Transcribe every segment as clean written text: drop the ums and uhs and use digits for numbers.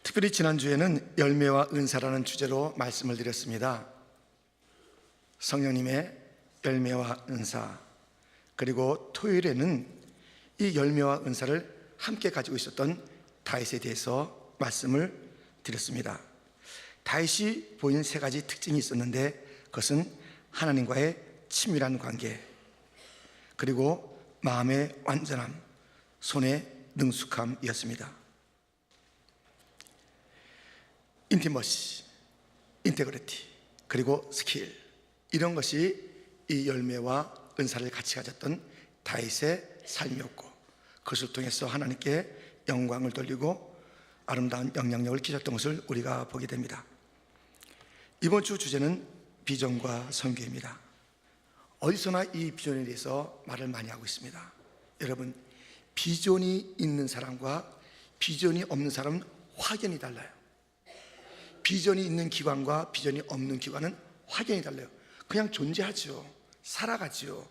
특별히 지난주에는 열매와 은사라는 주제로 말씀을 드렸습니다. 성령님의 열매와 은사, 그리고 토요일에는 이 열매와 은사를 함께 가지고 있었던 다윗에 대해서 말씀을 드렸습니다. 다윗이 보인 세 가지 특징이 있었는데, 그것은 하나님과의 친밀한 관계, 그리고 마음의 완전함, 손의 능숙함이었습니다. 인티머시, 인테그리티, 그리고 스킬, 이런 것이 이 열매와 은사를 같이 가졌던 다윗의 삶이었고, 그것을 통해서 하나님께 영광을 돌리고 아름다운 영향력을 끼쳤던 것을 우리가 보게 됩니다. 이번 주 주제는 비전과 선교입니다. 어디서나 이 비전에 대해서 말을 많이 하고 있습니다. 여러분, 비전이 있는 사람과 비전이 없는 사람은 확연히 달라요. 비전이 있는 기관과 비전이 없는 기관은 확연히 달라요. 그냥 존재하죠. 살아가죠.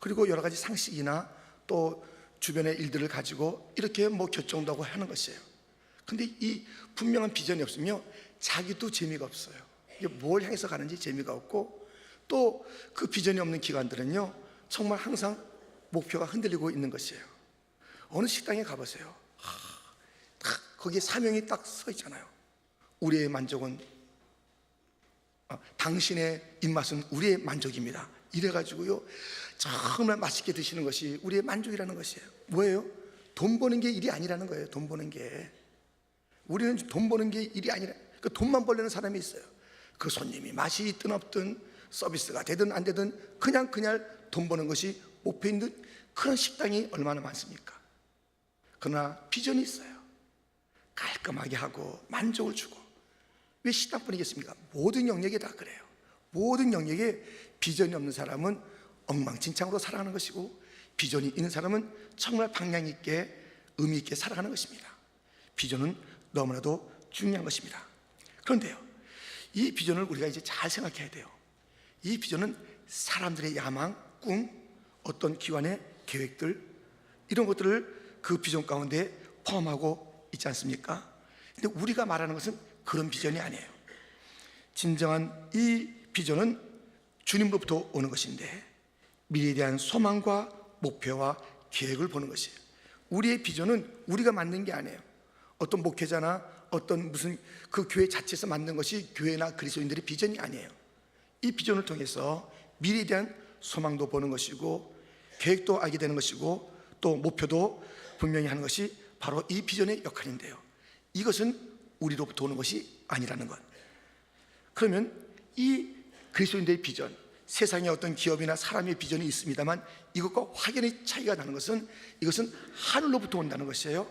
그리고 여러 가지 상식이나 또 주변의 일들을 가지고 이렇게 결정도 하고 하는 것이에요. 근데 이 분명한 비전이 없으면 자기도 재미가 없어요. 이게 뭘 향해서 가는지 재미가 없고, 또 그 비전이 없는 기관들은요, 정말 항상 목표가 흔들리고 있는 것이에요. 어느 식당에 가보세요. 거기에 사명이 딱 서 있잖아요. 우리의 만족은, 당신의 입맛은 우리의 만족입니다. 이래가지고요, 정말 맛있게 드시는 것이 우리의 만족이라는 것이에요. 뭐예요? 돈 버는 게 일이 아니라는 거예요. 돈 버는 게. 우리는 돈 버는 게 일이 아니라, 그 돈만 벌려는 사람이 있어요. 그 손님이 맛이 있든 없든, 서비스가 되든 안 되든 그냥 돈 버는 것이 목표 있는 그런 식당이 얼마나 많습니까? 그러나 비전이 있어요. 깔끔하게 하고 만족을 주고. 왜 식당뿐이겠습니까? 모든 영역에 다 그래요. 모든 영역에 비전이 없는 사람은 엉망진창으로 살아가는 것이고, 비전이 있는 사람은 정말 방향 있게 의미 있게 살아가는 것입니다. 비전은 너무나도 중요한 것입니다. 그런데요, 이 비전을 우리가 이제 잘 생각해야 돼요. 이 비전은 사람들의 야망, 꿈, 어떤 기관의 계획들, 이런 것들을 그 비전 가운데 포함하고 있지 않습니까? 근데 우리가 말하는 것은 그런 비전이 아니에요. 진정한 이 비전은 주님으로부터 오는 것인데, 미래에 대한 소망과 목표와 계획을 보는 것이에요. 우리의 비전은 우리가 만든 게 아니에요. 어떤 목회자나 어떤 무슨 그 교회 자체에서 만든 것이 교회나 그리스도인들의 비전이 아니에요. 이 비전을 통해서 미래에 대한 소망도 보는 것이고, 계획도 알게 되는 것이고, 또 목표도 분명히 하는 것이 바로 이 비전의 역할인데요, 이것은 우리로부터 오는 것이 아니라는 것. 그러면 이 그리스도인들의 비전, 세상에 어떤 기업이나 사람의 비전이 있습니다만, 이것과 확연히 차이가 나는 것은, 이것은 하늘로부터 온다는 것이에요.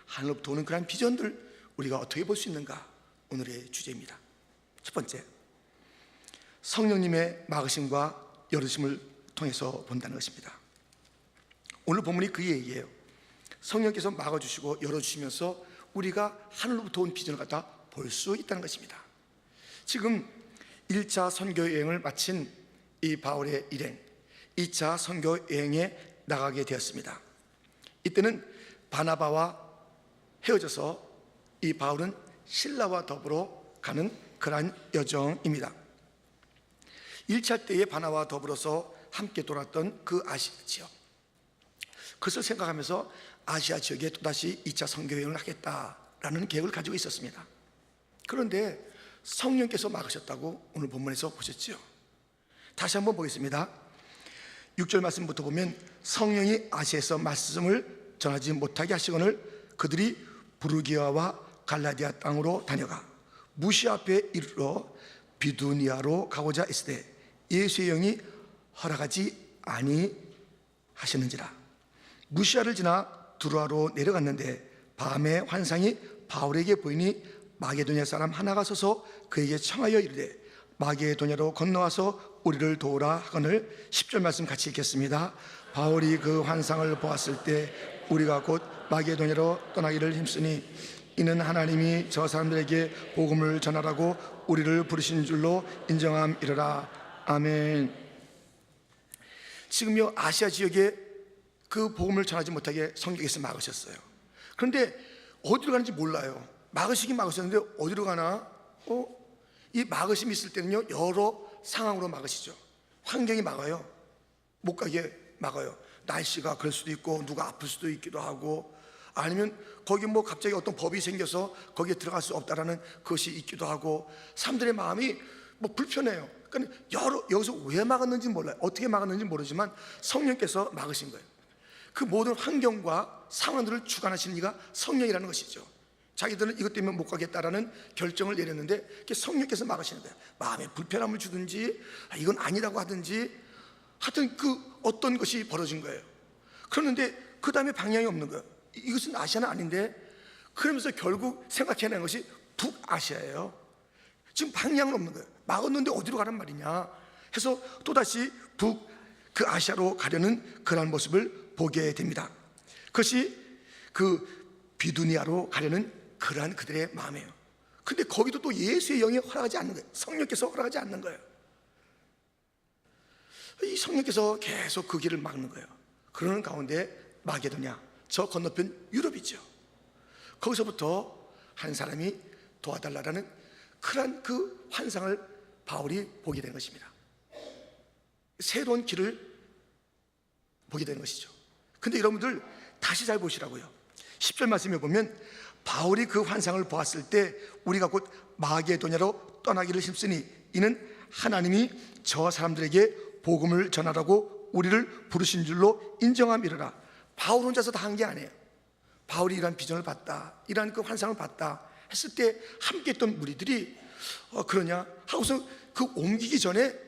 하늘로부터 오는 그런 비전들 우리가 어떻게 볼 수 있는가, 오늘의 주제입니다. 첫 번째, 성령님의 막으심과 열으심을 통해서 본다는 것입니다. 오늘 본문이 그 얘기예요. 성령께서 막아주시고 열어주시면서 우리가 하늘로부터 온 비전을 갖다 볼 수 있다는 것입니다. 지금 1차 선교 여행을 마친 이 바울의 일행, 2차 선교 여행에 나가게 되었습니다. 이때는 바나바와 헤어져서 이 바울은 실라와 더불어 가는 그러한 여정입니다. 1차 때에 바나바와 더불어서 함께 돌았던 그 아시아 지역, 그것을 생각하면서 아시아 지역에 또다시 2차 선교 여행을 하겠다라는 계획을 가지고 있었습니다. 그런데 성령께서 막으셨다고 오늘 본문에서 보셨죠. 다시 한번 보겠습니다. 6절 말씀부터 보면, 성령이 아시아에서 말씀을 전하지 못하게 하시거늘 그들이 부르기아와 갈라디아 땅으로 다녀가 무시아 앞에 이르러 비두니아로 가고자 했을 때 예수의 영이 허락하지 아니하시는지라. 무시아를 지나 두로아로 내려갔는데 밤에 환상이 바울에게 보이니 마게도냐 사람 하나가 서서 그에게 청하여 이르되 마게도냐로 건너와서 우리를 도우라 하거늘. 10절 말씀 같이 읽겠습니다. 바울이 그 환상을 보았을 때 우리가 곧 마게도냐로 떠나기를 힘쓰니 이는 하나님이 저 사람들에게 복음을 전하라고 우리를 부르신 줄로 인정함이러라. 아멘. 지금요, 아시아 지역에 그 복음을 전하지 못하게 성경에서 막으셨어요. 그런데 어디로 가는지 몰라요. 막으시긴 막으셨는데 어디로 가나? 이 막으심이 있을 때는요, 여러 상황으로 막으시죠. 환경이 막아요. 못 가게 막아요. 날씨가 그럴 수도 있고, 누가 아플 수도 있기도 하고, 아니면 거기 뭐 갑자기 어떤 법이 생겨서 거기에 들어갈 수 없다라는 것이 있기도 하고, 사람들의 마음이 뭐 불편해요. 그러니까 여기서 왜 막았는지 몰라요. 어떻게 막았는지 모르지만 성령께서 막으신 거예요. 그 모든 환경과 상황들을 주관하시는 이가 성령이라는 것이죠. 자기들은 이것 때문에 못 가겠다라는 결정을 내렸는데 성령께서 막으시는 거예요. 마음에 불편함을 주든지 이건 아니라고 하든지 하여튼 그 어떤 것이 벌어진 거예요. 그런데 그 다음에 방향이 없는 거예요. 이것은 아시아는 아닌데, 그러면서 결국 생각해낸 것이 북아시아예요. 지금 방향은 없는 거예요. 막았는데 어디로 가란 말이냐 해서 또다시 그 아시아로 가려는 그러한 모습을 보게 됩니다. 그것이 그 비두니아로 가려는 그러한 그들의 마음이에요. 근데 거기도 또 예수의 영이 허락하지 않는 거예요. 성령께서 허락하지 않는 거예요. 이 성령께서 계속 그 길을 막는 거예요. 그러는 가운데 마게도냐, 저 건너편 유럽이죠. 거기서부터 한 사람이 도와달라는 그러한 그 환상을 바울이 보게 된 것입니다. 새로운 길을 보게 되는 것이죠. 근데 여러분들 다시 잘 보시라고요. 10절 말씀에 보면 바울이 그 환상을 보았을 때 우리가 곧 마게도냐로 떠나기를 힘쓰니 이는 하나님이 저 사람들에게 복음을 전하라고 우리를 부르신 줄로 인정함이러라. 바울 혼자서 다 한 게 아니에요. 바울이 이러한 비전을 봤다, 이러한 그 환상을 봤다 했을 때 함께 했던 무리들이 그러냐 하고서 그 옮기기 전에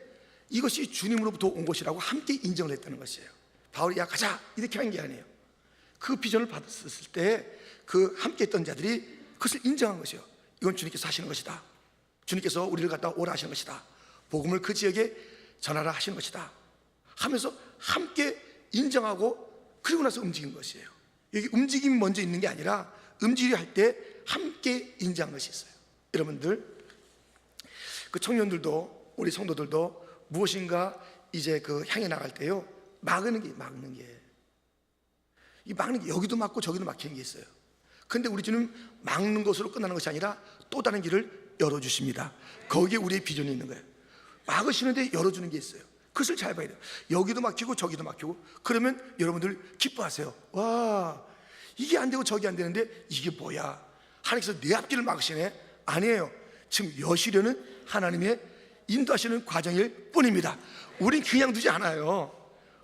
이것이 주님으로부터 온 것이라고 함께 인정을 했다는 것이에요. 바울이 야 가자 이렇게 한 게 아니에요. 그 비전을 받았을 때 그 함께 했던 자들이 그것을 인정한 것이에요. 이건 주님께서 하시는 것이다. 주님께서 우리를 갖다 오라 하시는 것이다. 복음을 그 지역에 전하라 하시는 것이다 하면서 함께 인정하고 그리고 나서 움직인 것이에요. 여기 움직임이 먼저 있는 게 아니라 움직이려 할 때 함께 인정한 것이 있어요. 여러분들, 그 청년들도 우리 성도들도 무엇인가 이제 그 향해 나갈 때요, 막는 게 여기도 막고 저기도 막히는 게 있어요. 근데 우리 주님 막는 것으로 끝나는 것이 아니라 또 다른 길을 열어주십니다. 거기에 우리의 비전이 있는 거예요. 막으시는데 열어주는 게 있어요. 그것을 잘 봐야 돼요. 여기도 막히고 저기도 막히고. 그러면 여러분들 기뻐하세요. 와, 이게 안 되고 저기 안 되는데 이게 뭐야, 하나님께서 내 앞길을 막으시네. 아니에요. 지금 여시려는 하나님의 인도하시는 과정일 뿐입니다. 우린 그냥 두지 않아요.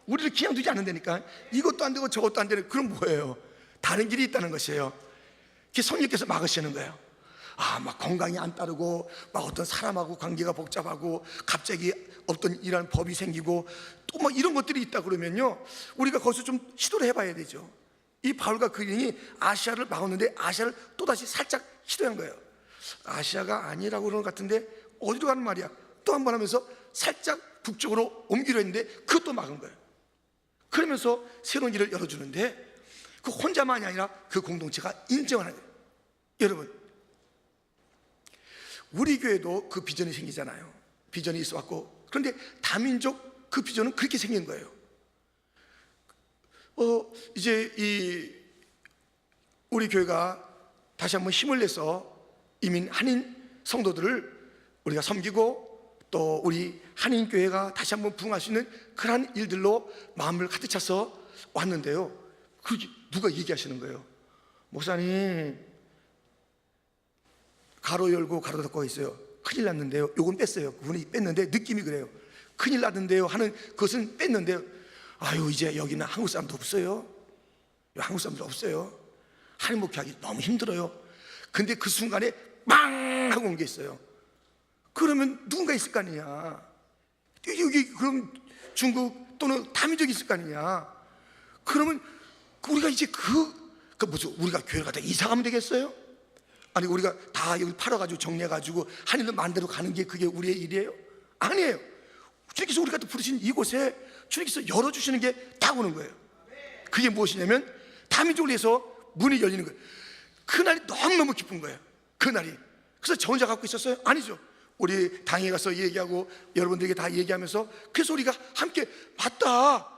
우리를 그냥 두지 않는다니까. 이것도 안 되고 저것도 안 되는, 그럼 뭐예요? 다른 길이 있다는 것이에요. 그게 성령께서 막으시는 거예요. 막 건강이 안 따르고, 막 어떤 사람하고 관계가 복잡하고, 갑자기 어떤 이런 법이 생기고, 또 막 이런 것들이 있다 그러면요, 우리가 거기서 좀 시도를 해봐야 되죠. 이 바울과 그린이 아시아를 막았는데 아시아를 또다시 살짝 시도한 거예요. 아시아가 아니라고 그러는 것 같은데 어디로 가는 말이야? 또 한 번 하면서 살짝 북쪽으로 옮기려 했는데 그것도 막은 거예요. 그러면서 새로운 길을 열어주는데 그 혼자만이 아니라 그 공동체가 인정하는 거예요. 여러분, 우리 교회도 그 비전이 생기잖아요. 비전이 있어왔고, 그런데 다민족 그 비전은 그렇게 생긴 거예요. 이제 우리 교회가 다시 한번 힘을 내서 이민 한인 성도들을 우리가 섬기고, 또 우리 한인 교회가 다시 한번 부흥할 수 있는 그러한 일들로 마음을 가득 차서 왔는데요, 그게 누가 얘기하시는 거예요. 목사님, 가로 열고 가로 닫고 있어요. 큰일 났는데요. 요건 뺐어요. 그분이 뺐는데 느낌이 그래요. 큰일 났는데요 하는 그것은 뺐는데요. 아유, 이제 여기는 한국 사람도 없어요. 한국 사람도 없어요. 한인 목회하기 너무 힘들어요. 근데 그 순간에 빵 하고 온 게 있어요. 그러면 누군가 있을 거 아니냐. 여기 그럼 중국 또는 다민족이 있을 거 아니냐. 그러면 우리가 이제 무슨 우리가 교회를 갖다 이사 가면 되겠어요? 아니, 우리가 다 여기 팔아가지고 정리해가지고 한인들 만대로 가는 게 그게 우리의 일이에요? 아니에요. 주님께서 우리가 또 부르신 이곳에 주님께서 열어주시는 게 딱 오는 거예요. 그게 무엇이냐면 다민족을 위해서 문이 열리는 거예요. 그날이 너무너무 기쁜 거예요. 그날이. 그래서 저 혼자 갖고 있었어요? 아니죠. 우리 당에 가서 얘기하고 여러분들에게 다 얘기하면서 그래서 우리가 함께 맞다.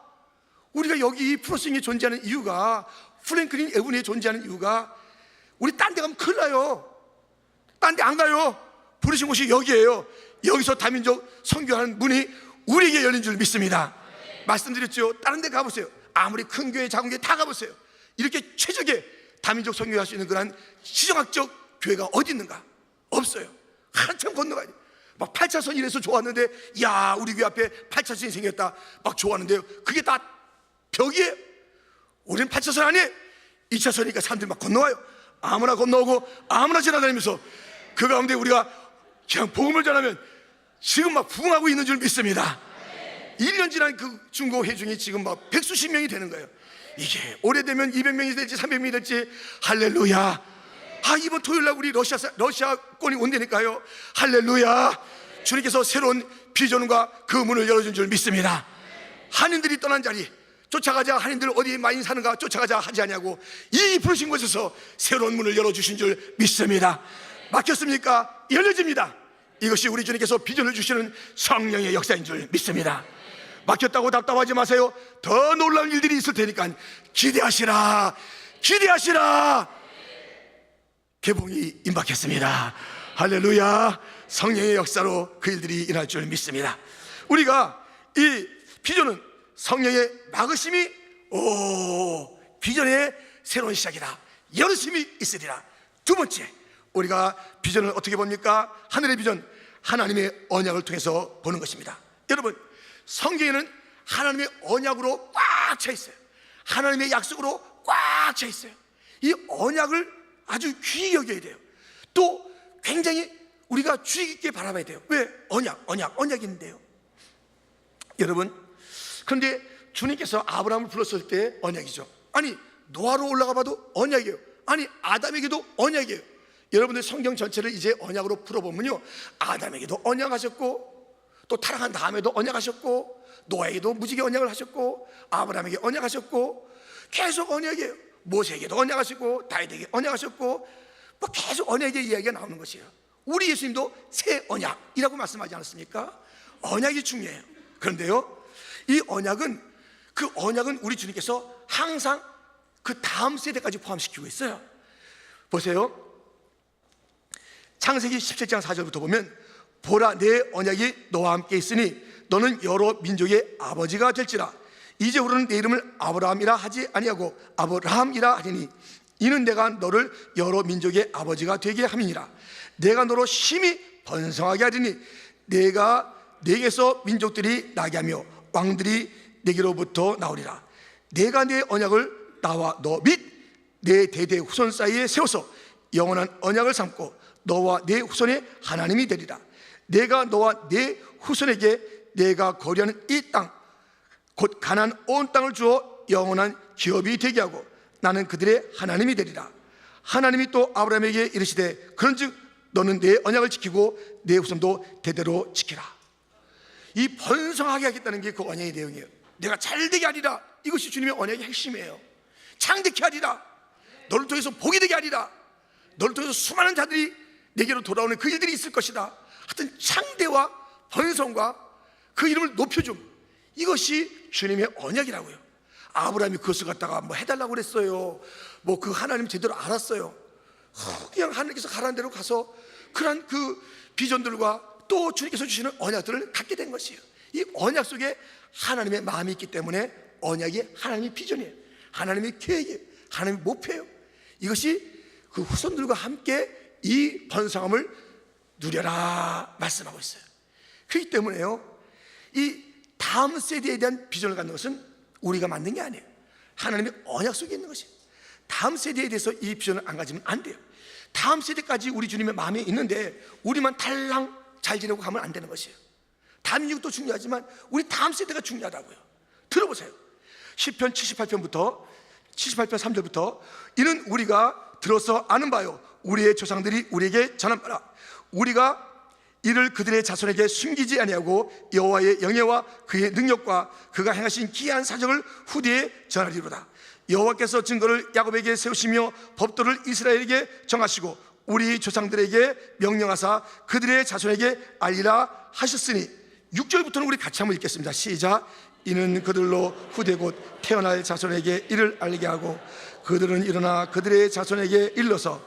우리가 여기 프로스윙에 존재하는 이유가, 프랭클린 에브니에 존재하는 이유가, 우리 딴 데 가면 큰일 나요. 딴 데 안 가요. 부르신 곳이 여기예요. 여기서 다민족 선교하는 문이 우리에게 열린 줄 믿습니다. 말씀드렸죠. 다른 데 가보세요. 아무리 큰 교회 작은 교회 다 가보세요. 이렇게 최적의 다민족 선교할 수 있는 그런 지정학적 교회가 어디 있는가? 없어요. 한참 건너가야 돼요. 막 8차선 이래서 좋았는데, 야, 우리 교회 앞에 8차선이 생겼다, 막 좋았는데요, 그게 다 벽이에요. 우리는 8차선 아니에요. 2차선이니까 사람들이 막 건너와요. 아무나 건너오고 아무나 지나다니면서 그 가운데 우리가 그냥 복음을 전하면 지금 막 부흥하고 있는 줄 믿습니다. 1년 지난 그 중고 회중이 지금 막 백수십 명이 되는 거예요. 이게 오래되면 200명이 될지 300명이 될지. 할렐루야. 이번 토요일날 우리 러시아권이 온다니까요. 할렐루야. 주님께서 새로운 비전과 그 문을 열어준 줄 믿습니다. 한인들이 떠난 자리 쫓아가자, 한인들 어디 많이 사는가 쫓아가자 하지 않냐고 이 부르신 곳에서 새로운 문을 열어주신 줄 믿습니다. 막혔습니까? 열려집니다. 이것이 우리 주님께서 비전을 주시는 성령의 역사인 줄 믿습니다. 막혔다고 답답하지 마세요. 더 놀라운 일들이 있을 테니까 기대하시라. 기대하시라. 개봉이 임박했습니다. 할렐루야. 성령의 역사로 그 일들이 일어날 줄 믿습니다. 우리가 이 비전은 성령의 막으심이 비전의 새로운 시작이다. 열심이 있으리라. 두 번째, 우리가 비전을 어떻게 봅니까? 하늘의 비전, 하나님의 언약을 통해서 보는 것입니다. 여러분, 성경에는 하나님의 언약으로 꽉 차 있어요. 하나님의 약속으로 꽉 차 있어요. 이 언약을 아주 귀히 여겨야 돼요. 또 굉장히 우리가 주의 깊게 바라봐야 돼요. 왜? 언약이 있는데요. 여러분, 그런데 주님께서 아브라함을 불렀을 때 언약이죠. 아니, 노아로 올라가 봐도 언약이에요. 아니, 아담에게도 언약이에요. 여러분들 성경 전체를 이제 언약으로 풀어보면요, 아담에게도 언약하셨고, 또 타락한 다음에도 언약하셨고, 노아에게도 무지개 언약을 하셨고, 아브라함에게 언약하셨고, 계속 언약이에요. 모세에게도 언약하시고, 다윗에게 언약하셨고, 뭐 계속 언약의 이야기가 나오는 것이에요. 우리 예수님도 새 언약이라고 말씀하지 않았습니까? 언약이 중요해요. 그런데요, 이 언약은, 그 언약은 우리 주님께서 항상 그 다음 세대까지 포함시키고 있어요. 보세요. 창세기 17장 4절부터 보면, 보라, 내 언약이 너와 함께 있으니 너는 여러 민족의 아버지가 될지라. 이제후로는 내 이름을 아브라함이라 하지 아니하고 아브라함이라 하리니 이는 내가 너를 여러 민족의 아버지가 되게 함이니라. 내가 너로 심히 번성하게 하리니 내가 내게서 민족들이 나게 하며 왕들이 내게로부터 나오리라. 내가 내 언약을 나와 너 및 내 대대 후손 사이에 세워서 영원한 언약을 삼고 너와 내 후손의 하나님이 되리라. 내가 너와 내 후손에게 내가 거류하는 이 땅 곧 가나안 온 땅을 주어 영원한 기업이 되게 하고 나는 그들의 하나님이 되리라. 하나님이 또 아브라함에게 이르시되 그런즉 너는 내 언약을 지키고 내 후손도 대대로 지키라. 이 번성하게 하겠다는 게 그 언약의 내용이에요. 내가 잘되게 하리라. 이것이 주님의 언약의 핵심이에요. 창대케 하리라. 너를 통해서 복이 되게 하리라. 너를 통해서 수많은 자들이 내게로 돌아오는 그 일들이 있을 것이다. 하여튼 창대와 번성과 그 이름을 높여줌, 이것이 주님의 언약이라고요. 아브라함이 그것을 갖다가 뭐 해달라고 그랬어요. 뭐 그 하나님 제대로 알았어요. 그냥 하나님께서 가라는 대로 가서 그런 그 비전들과 또 주님께서 주시는 언약들을 갖게 된 것이에요. 이 언약 속에 하나님의 마음이 있기 때문에 언약이 하나님의 비전이에요. 하나님의 계획이에요. 하나님의 목표예요. 이것이 그 후손들과 함께 이 번성함을 누려라 말씀하고 있어요. 그렇기 때문에요, 이 다음 세대에 대한 비전을 갖는 것은 우리가 만든 게 아니에요. 하나님의 언약 속에 있는 것이에요. 다음 세대에 대해서 이 비전을 안 가지면 안 돼요. 다음 세대까지 우리 주님의 마음에 있는데 우리만 달랑 잘 지내고 가면 안 되는 것이에요. 다민족도 중요하지만 우리 다음 세대가 중요하다고요. 들어보세요. 시편 78편 3절부터 이는 우리가 들어서 아는 바요 우리의 조상들이 우리에게 전한 바라. 우리가 이를 그들의 자손에게 숨기지 아니하고 여호와의 영예와 그의 능력과 그가 행하신 기이한 사적을 후대에 전하리로다. 여호와께서 증거를 야곱에게 세우시며 법도를 이스라엘에게 정하시고 우리 조상들에게 명령하사 그들의 자손에게 알리라 하셨으니 6절부터는 우리 같이 한번 읽겠습니다. 시작. 이는 그들로 후대 곧 태어날 자손에게 이를 알리게 하고 그들은 일어나 그들의 자손에게 일러서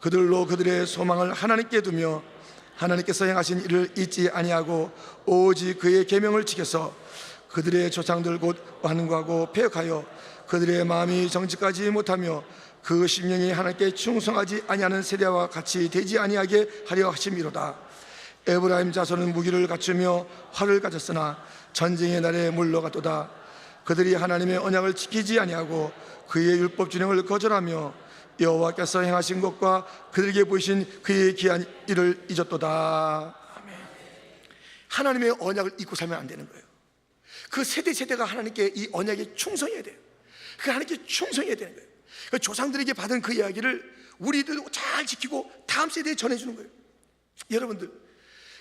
그들로 그들의 소망을 하나님께 두며 하나님께서 행하신 일을 잊지 아니하고 오직 그의 계명을 지켜서 그들의 조상들 곧 완고하고 패역하여 그들의 마음이 정직하지 못하며 그 심령이 하나님께 충성하지 아니하는 세대와 같이 되지 아니하게 하려 하심이로다. 에브라임 자손은 무기를 갖추며 활을 가졌으나 전쟁의 날에 물러갔도다. 그들이 하나님의 언약을 지키지 아니하고 그의 율법 준행을 거절하며 여호와께서 행하신 것과 그들에게 보이신 그의 귀한 일을 잊었도다. 아멘. 하나님의 언약을 잊고 살면 안 되는 거예요. 그 세대가 하나님께 이 언약에 충성해야 돼요. 그 하나님께 충성해야 되는 거예요. 그 조상들에게 받은 그 이야기를 우리도 잘 지키고 다음 세대에 전해주는 거예요. 여러분들,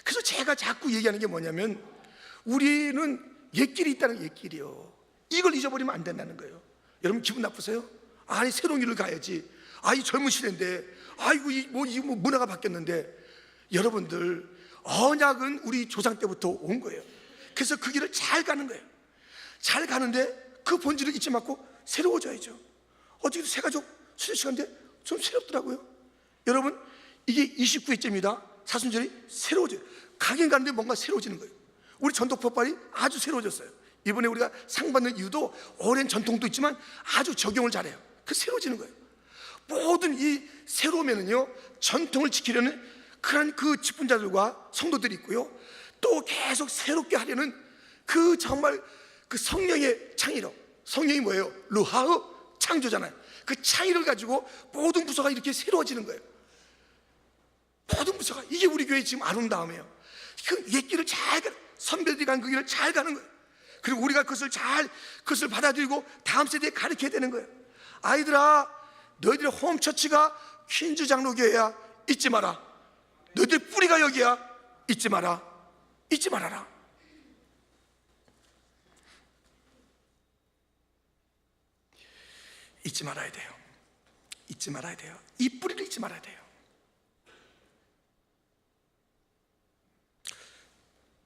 그래서 제가 자꾸 얘기하는 게 뭐냐면 우리는 옛길이 있다는 옛길이요. 이걸 잊어버리면 안 된다는 거예요. 여러분 기분 나쁘세요? 아니 새로운 길을 가야지. 이 젊은 시대인데 아이고 이 문화가 바뀌었는데. 여러분들, 언약은 우리 조상 때부터 온 거예요. 그래서 그 길을 잘 가는 거예요. 잘 가는데 그 본질을 잊지 말고 새로워져야죠. 어저께도 새 가족 수술 시간인데 좀 새롭더라고요. 여러분, 이게 29회째입니다. 사순절이 새로워져요. 가긴 가는데 뭔가 새로워지는 거예요. 우리 전통법발이 아주 새로워졌어요. 이번에 우리가 상 받는 이유도 오랜 전통도 있지만 아주 적용을 잘해요. 그 새로워지는 거예요. 모든 이 새로우면은요, 전통을 지키려는 그런 그 직분자들과 성도들이 있고요, 또 계속 새롭게 하려는 그 정말 그 성령의 창의력. 성령이 뭐예요? 루하흐, 창조잖아요. 그 창의를 가지고 모든 부서가 이렇게 새로워지는 거예요. 모든 부서가. 이게 우리 교회 지금 아름다움이에요. 그 옛길을 잘 선배들이 간 그 길을 잘 가는 거예요. 그리고 우리가 그것을 받아들이고 다음 세대에 가르쳐야 되는 거예요. 아이들아, 너희들의 홈처치가 퀸즈 장로교회야. 잊지 마라. 너희들 뿌리가 여기야. 잊지 마라. 잊지 말아라. 잊지 말아야 돼요. 잊지 말아야 돼요. 이 뿌리를 잊지 말아야 돼요.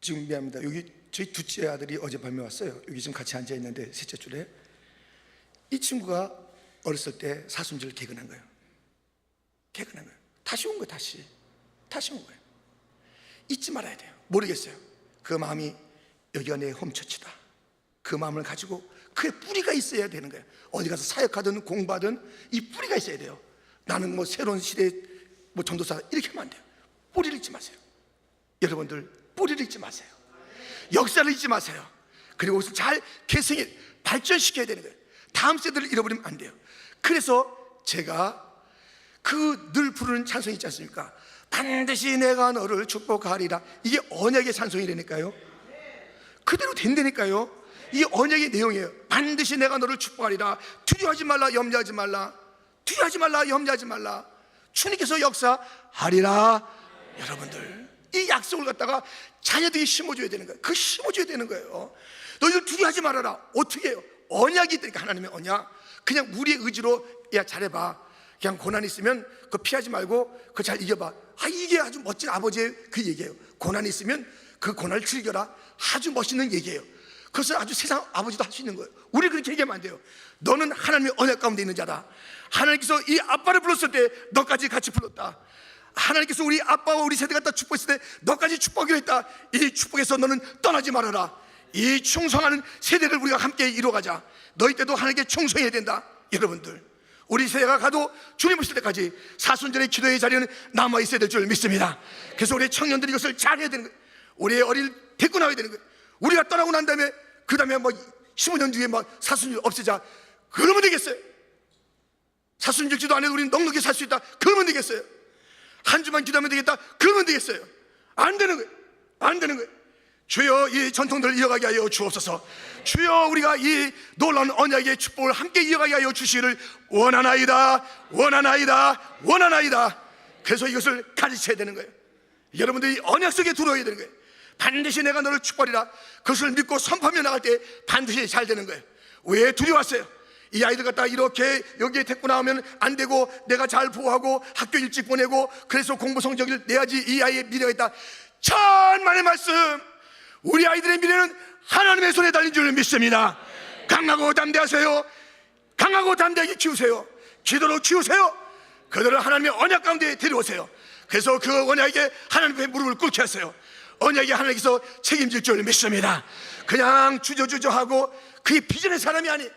지금 미안합니다. 여기 저희 둘째 아들이 어젯밤에 왔어요. 여기 지금 같이 앉아 있는데 셋째 줄에. 이 친구가 어렸을 때 사순절 개근한 거예요. 개근한 거예요. 다시 온 거예요. 다시 온 거예요. 잊지 말아야 돼요. 모르겠어요. 그 마음이 여기가 내 홈처치다. 그 마음을 가지고 그의 뿌리가 있어야 되는 거예요. 어디 가서 사역하든 공부하든 이 뿌리가 있어야 돼요. 나는 뭐 새로운 시대 전도사 이렇게 하면 안 돼요. 뿌리를 잊지 마세요. 여러분들, 뿌리를 잊지 마세요. 역사를 잊지 마세요. 그리고 그것을 잘 개성해 발전시켜야 되는 거예요. 다음 세대를 잃어버리면 안 돼요. 그래서 제가 그 늘 부르는 찬송이 있지 않습니까? 반드시 내가 너를 축복하리라. 이게 언약의 찬송이라니까요. 그대로 된다니까요. 이 언약의 내용이에요. 반드시 내가 너를 축복하리라. 두려워하지 말라, 염려하지 말라. 두려워하지 말라, 염려하지 말라. 주님께서 역사하리라. 여러분들, 이 약속을 갖다가 자녀들이 심어줘야 되는 거예요. 그 심어줘야 되는 거예요. 너희들 두려워하지 말아라. 어떻게 해요? 언약이 있다니까. 하나님의 언약. 그냥 우리의 의지로 야 잘해봐, 그냥 고난 있으면 그거 피하지 말고 그거 잘 이겨봐. 이게 아주 멋진 아버지의 그 얘기예요. 고난이 있으면 그 고난을 즐겨라. 아주 멋있는 얘기예요. 그것을 아주 세상 아버지도 할 수 있는 거예요. 우리 그렇게 얘기하면 안 돼요. 너는 하나님의 언약 가운데 있는 자다. 하나님께서 이 아빠를 불렀을 때 너까지 같이 불렀다. 하나님께서 우리 아빠와 우리 세대가 다 축복했을 때 너까지 축복하기로 했다. 이 축복에서 너는 떠나지 말아라. 이 충성하는 세대를 우리가 함께 이루어가자. 너희 때도 하나님께 충성해야 된다. 여러분들, 우리 세대가 가도 주님 오실 때까지 사순절의 기도의 자리는 남아있어야 될 줄 믿습니다. 그래서 우리 청년들이 이것을 잘해야 되는 거예요. 우리의 어린이를 데리고 나와야 되는 거예요. 우리가 떠나고 난 다음에 그 다음에 15년 뒤에 사순절 없애자, 그러면 되겠어요? 사순절 기도 안 해도 우리는 넉넉히 살 수 있다, 그러면 되겠어요? 한 주만 기도하면 되겠다, 그러면 되겠어요? 안 되는 거예요. 안 되는 거예요. 주여, 이 전통들을 이어가게 하여 주옵소서. 주여, 우리가 이 놀라운 언약의 축복을 함께 이어가게 하여 주시기를 원하나이다. 그래서 이것을 가르쳐야 되는 거예요. 여러분들이 언약 속에 들어야 되는 거예요. 반드시 내가 너를 축복하리라. 그것을 믿고 선포하며 나갈 때 반드시 잘 되는 거예요. 왜 두려웠어요? 이 아이들 갖다 이렇게 여기에 데리고 나오면 안 되고, 내가 잘 보호하고 학교 일찍 보내고 그래서 공부 성적을 내야지 이 아이의 미래가 있다. 천만의 말씀. 우리 아이들의 미래는 하나님의 손에 달린 줄 믿습니다. 강하고 담대하세요. 강하고 담대하게 키우세요. 기도로 키우세요. 그들을 하나님의 언약 가운데 데려오세요. 그래서 그 언약에 하나님의 무릎을 꿇게 하세요. 언약에 하나님께서 책임질 줄 믿습니다. 그냥 주저주저하고 그게 비전의 사람이 아니.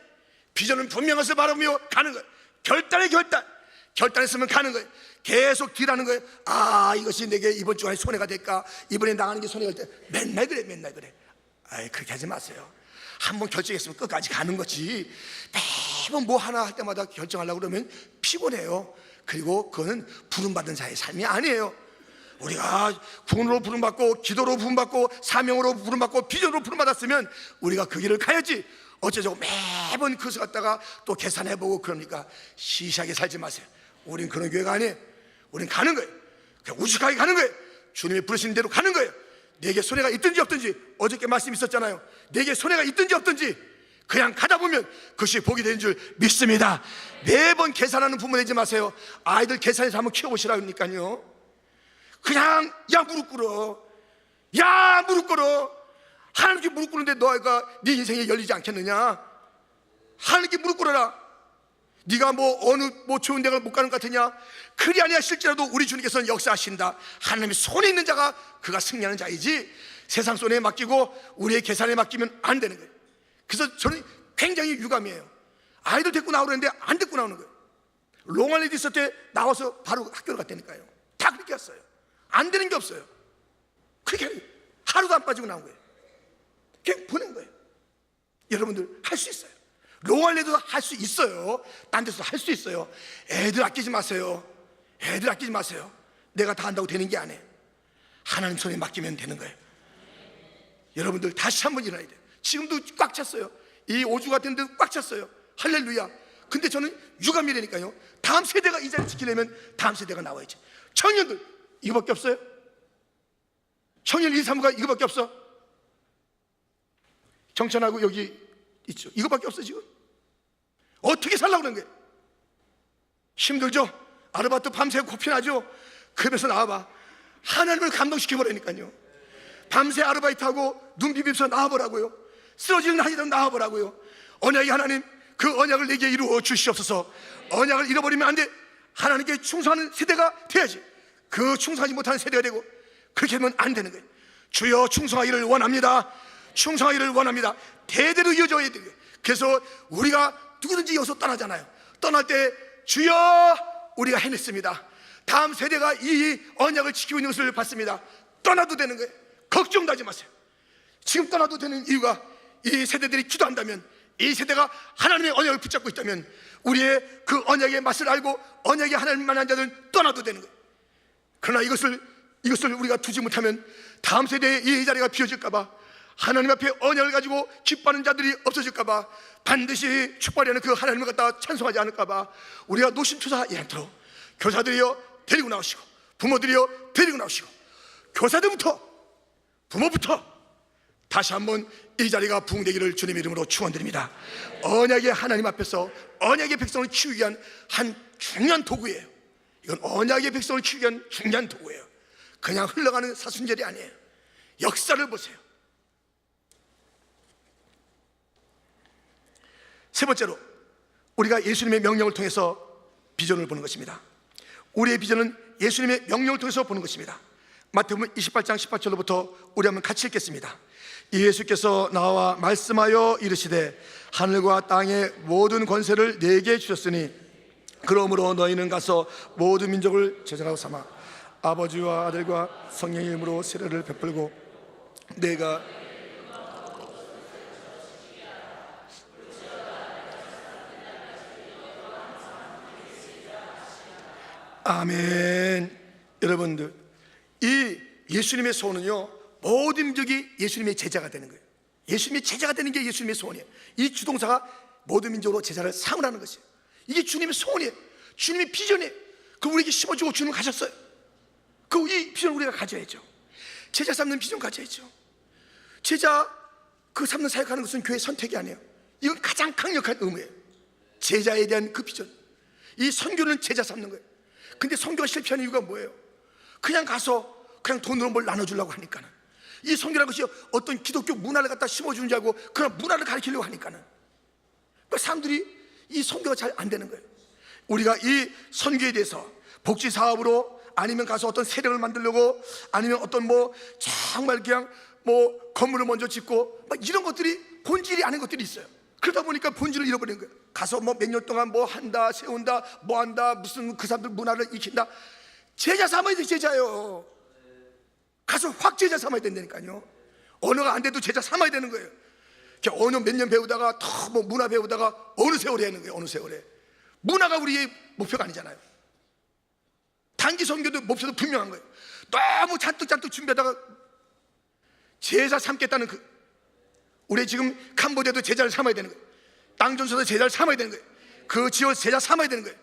비전은 분명해서 바라보며 가는 거예요. 결단의 결단. 결단했으면 가는 거예요. 계속 딜하는 거예요. 아, 이것이 내게 이번 주 안에 손해가 될까? 이번에 나가는 게 손해가 될 때 맨날 그래, 맨날 그래. 아이, 그렇게 하지 마세요. 한번 결정했으면 끝까지 가는 거지. 매번 뭐 하나 할 때마다 결정하려고 그러면 피곤해요. 그리고 그거는 부름받은 자의 삶이 아니에요. 우리가 구원으로 부름받고 기도로 부름받고 사명으로 부름받고 비전으로 부름받았으면 우리가 그 길을 가야지. 어쩌자고 매번 그것을 갖다가 또 계산해보고 그러니까 시시하게 살지 마세요. 우린 그런 교회가 아니에요. 우린 가는 거예요. 그냥 우직하게 가는 거예요. 주님이 부르신 대로 가는 거예요. 내게 손해가 있든지 없든지, 어저께 말씀 있었잖아요. 내게 손해가 있든지 없든지 그냥 가다 보면 그것이 복이 되는 줄 믿습니다. 매번 계산하는 부모 되지 마세요. 아이들 계산해서 한번 키워보시라니까요. 그냥 야 무릎 꿇어, 야 무릎 꿇어. 하나님께 무릎 꿇는데 너가 네 인생이 열리지 않겠느냐? 하나님께 무릎 꿇어라. 네가 뭐 어느 뭐 좋은 데가 못 가는 것 같으냐? 그리 아니하실지라도 우리 주님께서는 역사하신다. 하나님의 손에 있는 자가 그가 승리하는 자이지, 세상 손에 맡기고 우리의 계산에 맡기면 안 되는 거예요. 그래서 저는 굉장히 유감이에요. 아이들 데리고 나오려는데 안 데리고 나오는 거예요. 롱알레드 있을 때 나와서 바로 학교를 갔다니까요. 다 그렇게 했어요. 안 되는 게 없어요. 그렇게 하루도 안 빠지고 나온 거예요. 그냥 보낸 거예요. 여러분들 할 수 있어요. 롱알레도 할 수 있어요. 딴 데서 할 수 있어요. 애들 아끼지 마세요. 애들 아끼지 마세요. 내가 다 한다고 되는 게 아니에요. 하나님 손에 맡기면 되는 거예요. 여러분들 다시 한번 일어나야 돼요. 지금도 꽉 찼어요. 이 오주 같은 데도 꽉 찼어요. 할렐루야. 근데 저는 유감이라니까요. 다음 세대가 이 자리 지키려면 다음 세대가 나와야지. 청년들 이거밖에 없어요? 청년 2, 3가 이거밖에 없어? 정천하고 여기 있죠. 이거밖에 없어 지금. 어떻게 살라고 그런 거예요? 힘들죠? 아르바이트 밤새 고피나죠? 급에서 나와봐. 하나님을 감동시켜보라니까요. 밤새 아르바이트하고 눈 비비면서 나와보라고요. 쓰러지는 한이라도 나와보라고요. 언약의 하나님, 그 언약을 내게 이루어 주시옵소서. 언약을 잃어버리면 안 돼. 하나님께 충성하는 세대가 돼야지. 그 충성하지 못하는 세대가 되고 그렇게 하면 안 되는 거예요. 주여 충성하기를 원합니다. 충성하기를 원합니다. 대대로 이어져야 돼요. 그래서 우리가 누구든지 여기서 떠나잖아요. 떠날 때 주여 우리가 해냈습니다. 다음 세대가 이 언약을 지키고 있는 것을 봤습니다. 떠나도 되는 거예요. 걱정도 하지 마세요. 지금 떠나도 되는 이유가 이 세대들이 기도한다면, 이 세대가 하나님의 언약을 붙잡고 있다면 우리의 그 언약의 맛을 알고 언약의 하나님만 한 자들은 떠나도 되는 거예요. 그러나 이것을 우리가 두지 못하면 다음 세대에 이 자리가 비어질까 봐, 하나님 앞에 언약을 가지고 기뻐하는 자들이 없어질까 봐, 반드시 축복하는 그 하나님을 갖다 찬송하지 않을까 봐 우리가 노심초사하지 않도록 교사들이여 데리고 나오시고, 부모들이여 데리고 나오시고, 교사들부터 부모부터 다시 한번 이 자리가 부흥되기를 주님의 이름으로 축원드립니다. 언약의 하나님 앞에서 언약의 백성을 키우기 위한 한 중요한 도구예요. 이건 언약의 백성을 키우기 위한 중요한 도구예요. 그냥 흘러가는 사순절이 아니에요. 역사를 보세요. 세 번째로 우리가 예수님의 명령을 통해서 비전을 보는 것입니다. 우리의 비전은 예수님의 명령을 통해서 보는 것입니다. 마태복음 28장 18절로부터 우리 한번 같이 읽겠습니다. 예수께서 나와 말씀하여 이르시되 하늘과 땅의 모든 권세를 내게 주셨으니 그러므로 너희는 가서 모든 민족을 제자로 삼아 아버지와 아들과 성령의 이름으로 세례를 베풀고 내가 아멘. 여러분들, 이 예수님의 소원은요, 모든 민족이 예수님의 제자가 되는 거예요. 예수님의 제자가 되는 게 예수님의 소원이에요. 이 주동사가 모든 민족으로 제자를 삼으라는 것이에요. 이게 주님의 소원이에요. 주님의 비전이에요. 그 우리에게 심어주고 주님 가셨어요. 그 이 비전을 우리가 가져야죠. 제자 삼는 비전 가져야죠. 제자 그 삼는 사역하는 것은 교회 선택이 아니에요. 이건 가장 강력한 의무예요. 제자에 대한 그 비전. 이 선교는 제자 삼는 거예요. 근데 선교가 실패하는 이유가 뭐예요? 그냥 가서 그냥 돈으로 뭘 나눠주려고 하니까는. 이 선교라는 것이 어떤 기독교 문화를 갖다 심어주는 줄 알고 그런 문화를 가르치려고 하니까는 사람들이 이 선교가 잘 안 되는 거예요. 우리가 이 선교에 대해서 복지 사업으로 아니면 가서 어떤 세력을 만들려고 아니면 어떤 뭐 정말 그냥 뭐 건물을 먼저 짓고 막 이런 것들이 본질이 아닌 것들이 있어요. 그러다 보니까 본질을 잃어버리는 거예요. 가서 뭐 몇 년 동안 뭐 한다, 세운다, 뭐 한다, 무슨 그 사람들 문화를 익힌다. 제자 삼아야 돼, 제자요. 가서 확 제자 삼아야 된다니까요. 언어가 안 돼도 제자 삼아야 되는 거예요. 언어 몇 년 배우다가 더 뭐 문화 배우다가 어느 세월에 하는 거예요. 어느 세월에. 문화가 우리의 목표가 아니잖아요. 단기 선교도 목표도 분명한 거예요. 너무 잔뜩 준비하다가 제자 삼겠다는 우리 지금 캄보디아도 제자를 삼아야 되는 거예요. 땅전서도 제자를 삼아야 되는 거예요. 그 지역 제자 삼아야 되는 거예요.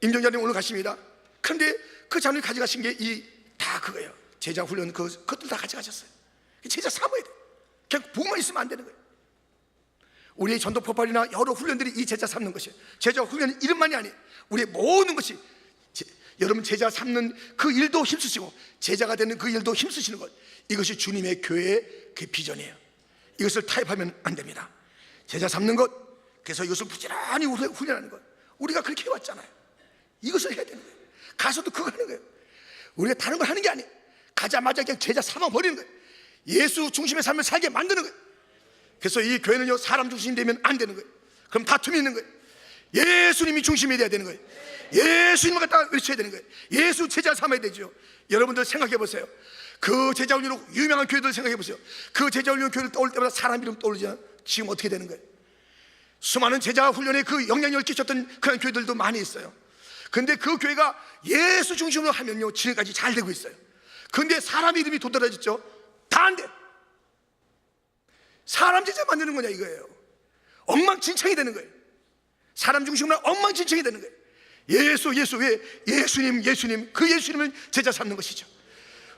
임종자님 오늘 가십니다. 그런데 그 자녀이 가져가신 게 다 그거예요. 제자 훈련 그것들 다 가져가셨어요. 제자 삼아야 돼요. 그냥 보고만 있으면 안 되는 거예요. 우리의 전도 폭발이나 여러 훈련들이 이 제자 삼는 것이에요. 제자 훈련은 이름만이 아니에요. 우리의 모든 것이 여러분 제자 삼는 그 일도 힘쓰시고 제자가 되는 그 일도 힘쓰시는 것, 이것이 주님의 교회의 그 비전이에요. 이것을 타협하면 안 됩니다. 제자 삼는 것, 그래서 이것을 부지런히 훈련하는 것, 우리가 그렇게 해왔잖아요. 이것을 해야 되는 거예요. 가서도 그거 하는 거예요. 우리가 다른 걸 하는 게 아니에요. 가자마자 그냥 제자 삼아버리는 거예요. 예수 중심의 삶을 살게 만드는 거예요. 그래서 이 교회는요, 사람 중심이 되면 안 되는 거예요. 그럼 다툼이 있는 거예요. 예수님이 중심이 돼야 되는 거예요. 예수님을 갖다가 외쳐야 되는 거예요. 예수 제자 삼아야 되죠. 여러분들 생각해 보세요. 그 제자 훈련으로 유명한 교회들 생각해 보세요. 그 제자 훈련 교회를 떠올 때마다 사람 이름 떠오르잖아요. 지금 어떻게 되는 거예요? 수많은 제자 훈련에 그 영향력을 끼쳤던 그런 교회들도 많이 있어요. 근데 그 교회가 예수 중심으로 하면요, 지금까지 잘 되고 있어요. 근데 사람 이름이 도드라졌죠. 다 안 돼. 사람 제자 만드는 거냐 이거예요. 엉망진창이 되는 거예요. 사람 중심으로 엉망진창이 되는 거예요. 예수 왜 예수님 그 예수님을 제자 삼는 것이죠.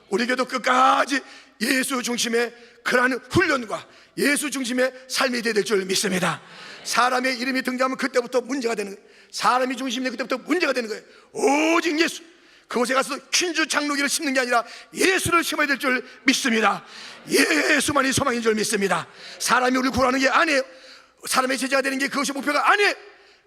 우리 교회도 끝까지 예수 중심의 그러한 훈련과 예수 중심의 삶이 되어야 될 줄 믿습니다. 사람의 이름이 등장하면 그때부터 문제가 되는 거예요. 사람이 중심이 되면 그때부터 문제가 되는 거예요. 오직 예수, 그곳에 가서 퀸주 장로기를 심는 게 아니라 예수를 심어야 될 줄 믿습니다. 예수만이 소망인 줄 믿습니다. 사람이 우리를 구하는 게 아니에요. 사람의 제자가 되는 게 그것이 목표가 아니에요.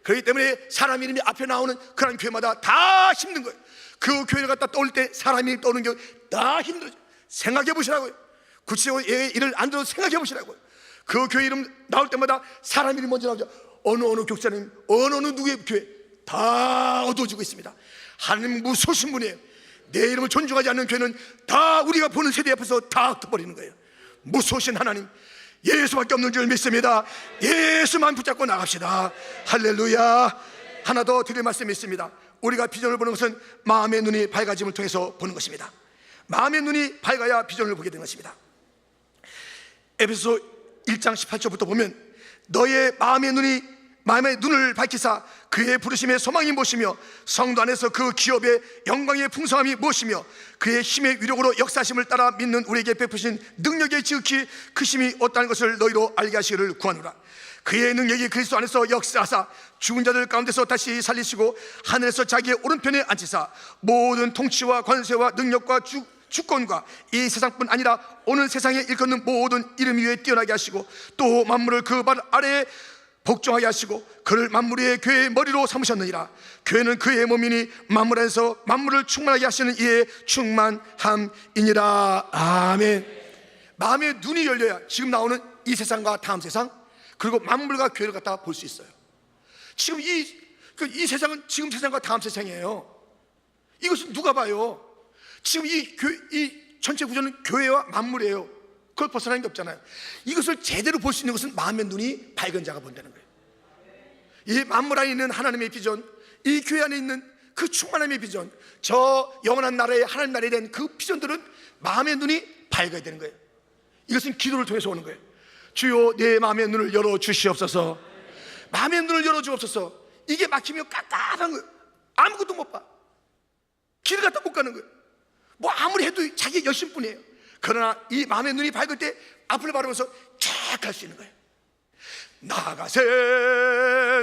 그렇기 때문에 사람 이름이 앞에 나오는 그런 교회마다 다 힘든 거예요. 그 교회를 갖다 떠올 때 사람 이름이 떠오르는 게 다 힘들어요. 생각해 보시라고요. 구체적으로 일을 안 들어도 생각해 보시라고요. 그 교회 이름 나올 때마다 사람 이름이 먼저 나오죠. 어느 교사님, 어느 누구의 교회 다 어두워지고 있습니다. 하나님 무서우신 분이에요. 내 이름을 존중하지 않는 교회는 다 우리가 보는 세대 앞에서 다 흩어버리는 거예요. 무서우신 하나님, 예수밖에 없는 줄 믿습니다. 예수만 붙잡고 나갑시다. 할렐루야. 하나 더 드릴 말씀이 있습니다. 우리가 비전을 보는 것은 마음의 눈이 밝아짐을 통해서 보는 것입니다. 마음의 눈이 밝아야 비전을 보게 되는 것입니다. 에베소서 1장 18절부터 보면 너의 마음의 눈을 밝히사 그의 부르심의 소망이 무엇이며 성도 안에서 그 기업의 영광의 풍성함이 무엇이며 그의 힘의 위력으로 역사심을 따라 믿는 우리에게 베푸신 능력의 지극히 크심이 어떠한 것을 너희로 알게 하시기를 구하노라. 그의 능력이 그리스도 안에서 역사하사 죽은 자들 가운데서 다시 살리시고 하늘에서 자기의 오른편에 앉히사 모든 통치와 관세와 능력과 주권과 이 세상뿐 아니라 오늘 세상에 일컫는 모든 이름 위에 뛰어나게 하시고 또 만물을 그 발 아래에 복종하게 하시고 그를 만물 위의 교회의 머리로 삼으셨느니라. 교회는 그의 몸이니 만물 안에서 만물을 충만하게 하시는 이의 충만함이니라. 아멘. 마음의 눈이 열려야 지금 나오는 이 세상과 다음 세상 그리고 만물과 교회를 갖다 볼 수 있어요. 지금 이 세상은 지금 세상과 다음 세상이에요. 이것은 누가 봐요? 지금 이 전체 구조는 교회와 만물이에요. 그걸 벗어나는 게 없잖아요. 이것을 제대로 볼 수 있는 것은 마음의 눈이 밝은 자가 본다는 거예요. 이 만물 안에 있는 하나님의 비전, 이 교회 안에 있는 그 충만함의 비전, 저 영원한 나라의 하나님 나라에 대한 그 비전들은 마음의 눈이 밝아야 되는 거예요. 이것은 기도를 통해서 오는 거예요. 주여 내 마음의 눈을 열어주시옵소서. 마음의 눈을 열어주옵소서. 이게 막히면 깝깝한 거예요. 아무것도 못 봐. 길을 갖다 못 가는 거예요. 뭐 아무리 해도 자기 열심뿐이에요. 그러나 이 마음의 눈이 밝을 때 앞을 바라보면서 쫙 갈 수 있는 거예요.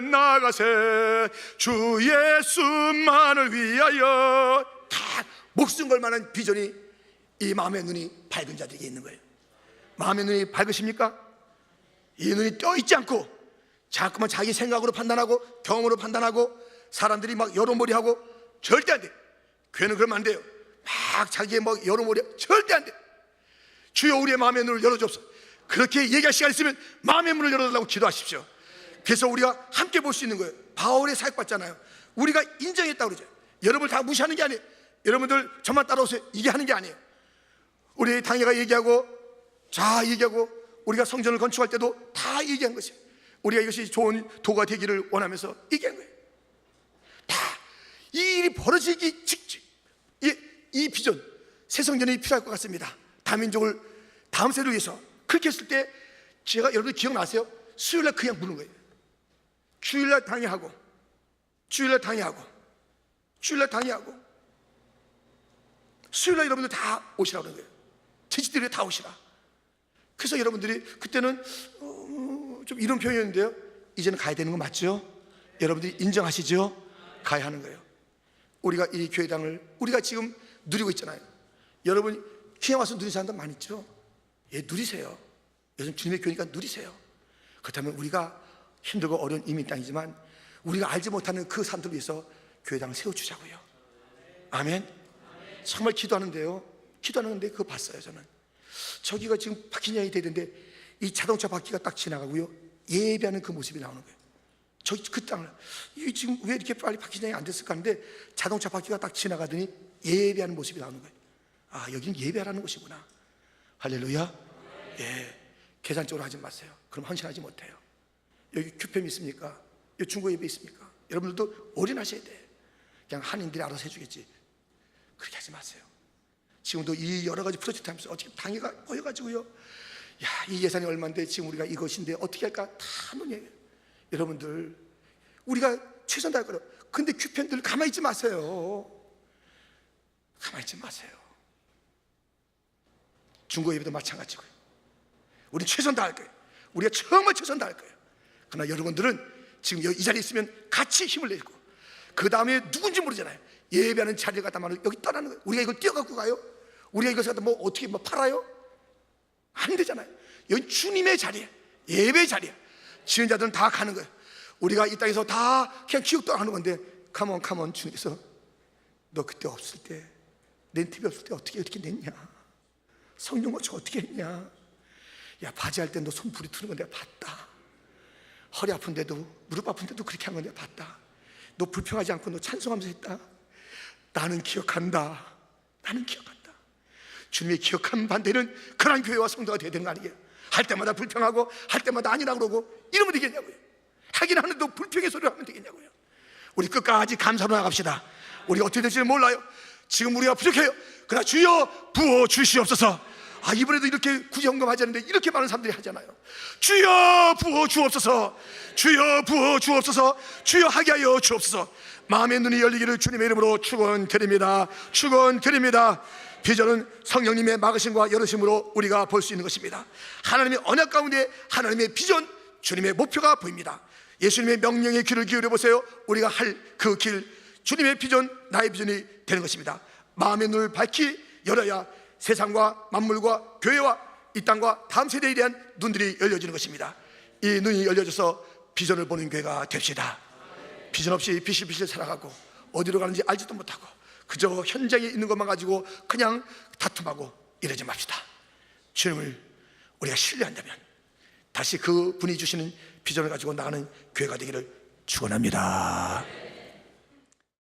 나가세 주 예수만을 위하여 다 목숨 걸 만한 비전이 이 마음의 눈이 밝은 자들에게 있는 거예요. 마음의 눈이 밝으십니까? 이 눈이 떠있지 않고 자꾸만 자기 생각으로 판단하고 경험으로 판단하고 사람들이 막 여러머리하고 절대 안 돼. 교회는 그러면 안 돼요. 막 자기의 막 여러머리 절대 안 돼. 주여 우리의 마음의 눈을 열어주옵소서. 그렇게 얘기할 시간 있으면 마음의 문을 열어달라고 기도하십시오. 그래서 우리가 함께 볼 수 있는 거예요. 바울의 사역 받잖아요. 우리가 인정했다고 그러죠. 여러분을 다 무시하는 게 아니에요. 여러분들 저만 따라오세요 이게 하는 게 아니에요. 우리 당회가 얘기하고 자 얘기하고 우리가 성전을 건축할 때도 다 얘기한 것이에요. 우리가 이것이 좋은 도가 되기를 원하면서 얘기한 거예요. 다 이 일이 벌어지기 직전 이 비전 새 성전이 필요할 것 같습니다. 다민족을 다음 세대를 위해서 그렇게 했을 때 제가 여러분들 기억나세요? 수요일날 그냥 부르는 거예요. 주일날 당회하고 주일날 당회하고 주일날 당회하고 수요일날 여러분들 다 오시라고 그러는 거예요. 제지들이 다 오시라. 그래서 여러분들이 그때는 좀 이런 표현이었는데요. 이제는 가야 되는 거 맞죠? 여러분들이 인정하시죠? 가야 하는 거예요. 우리가 이 교회당을 우리가 지금 누리고 있잖아요. 여러분 그냥 와서 누리는 사람들 많이 있죠? 예, 누리세요. 요즘 주님의 교회니까 누리세요. 그렇다면 우리가 힘들고 어려운 이민 땅이지만 우리가 알지 못하는 그 사람들을 위해서 교회당을 세워주자고요. 아멘. 정말 기도하는데요. 기도하는데 그거 봤어요. 저는 저기가 지금 박힌양이 되는데 이 자동차 바퀴가 딱 지나가고요. 예배하는 그 모습이 나오는 거예요. 저기 그 땅을 이 지금 왜 이렇게 빨리 박힌양이 안 됐을까 하는데 자동차 바퀴가 딱 지나가더니 예배하는 모습이 나오는 거예요. 아, 여기는 예배하라는 곳이구나. 할렐루야. 예, 계산적으로 하지 마세요. 그럼 헌신하지 못해요. 여기 큐팸 있습니까? 여기 중고 예배 있습니까? 여러분들도 올인하셔야 돼. 그냥 한인들이 알아서 해주겠지. 그렇게 하지 마세요. 지금도 이 여러 가지 프로젝트 하면서 어떻게 당회가 모여가지고요. 야, 이 예산이 얼마인데 지금 우리가 이것인데 어떻게 할까 다 논의해요. 여러분들 우리가 최선 다할 거예요. 근데 큐팬들 가만히 있지 마세요. 가만히 있지 마세요. 중고 예배도 마찬가지고요. 우리 최선 다할 거예요. 우리가 정말 최선 다할 거예요. 그러나 여러분들은 지금 이 자리에 있으면 같이 힘을 내고 그 다음에 누군지 모르잖아요. 예배하는 자리를 갖다 말하면 여기 떠나는 거예요. 우리가 이걸 뛰어갖고 가요? 우리가 이것을 갖다 뭐 어떻게 뭐 팔아요? 안 되잖아요. 여기 주님의 자리에 예배의 자리에 지은 자들은 다 가는 거예요. 우리가 이 땅에서 다 그냥 기억도 안 하는 건데 컴온 주님께서 너 그때 없을 때 렌트비 없을 때 어떻게 냈냐? 성령 모처 어떻게 했냐? 야, 바지할 때 너 손 부리 트는 거 내가 봤다. 허리 아픈데도 무릎 아픈데도 그렇게 한 거 내가 봤다. 너 불평하지 않고 너 찬송하면서 했다. 나는 기억한다. 나는 기억한다. 주님의 기억한 반대는 그런 교회와 성도가 되야 되는 거 아니에요? 할 때마다 불평하고 할 때마다 아니라 그러고 이러면 되겠냐고요. 하긴 하는데 불평의 소리를 하면 되겠냐고요. 우리 끝까지 감사로 나갑시다. 우리가 어떻게 될지는 몰라요. 지금 우리가 부족해요. 그러나 주여 부어 주시옵소서. 아, 이번에도 이렇게 굳이 언급하지 않는데 이렇게 많은 사람들이 하잖아요. 주여 부어 주옵소서. 주여 부어 주옵소서. 주여 하게 하여 주옵소서. 마음의 눈이 열리기를 주님의 이름으로 축원드립니다. 축원드립니다. 비전은 성령님의 막으심과 열으심으로 우리가 볼 수 있는 것입니다. 하나님의 언약 가운데 하나님의 비전, 주님의 목표가 보입니다. 예수님의 명령에 귀를 기울여 보세요. 우리가 할 그 길, 주님의 비전, 나의 비전이 되는 것입니다. 마음의 눈을 밝히 열어야 세상과 만물과 교회와 이 땅과 다음 세대에 대한 눈들이 열려지는 것입니다. 이 눈이 열려져서 비전을 보는 교회가 됩시다. 비전 없이 비실비실 살아가고 어디로 가는지 알지도 못하고 그저 현장에 있는 것만 가지고 그냥 다툼하고 이러지 맙시다. 주님을 우리가 신뢰한다면 다시 그 분이 주시는 비전을 가지고 나가는 교회가 되기를 축원합니다.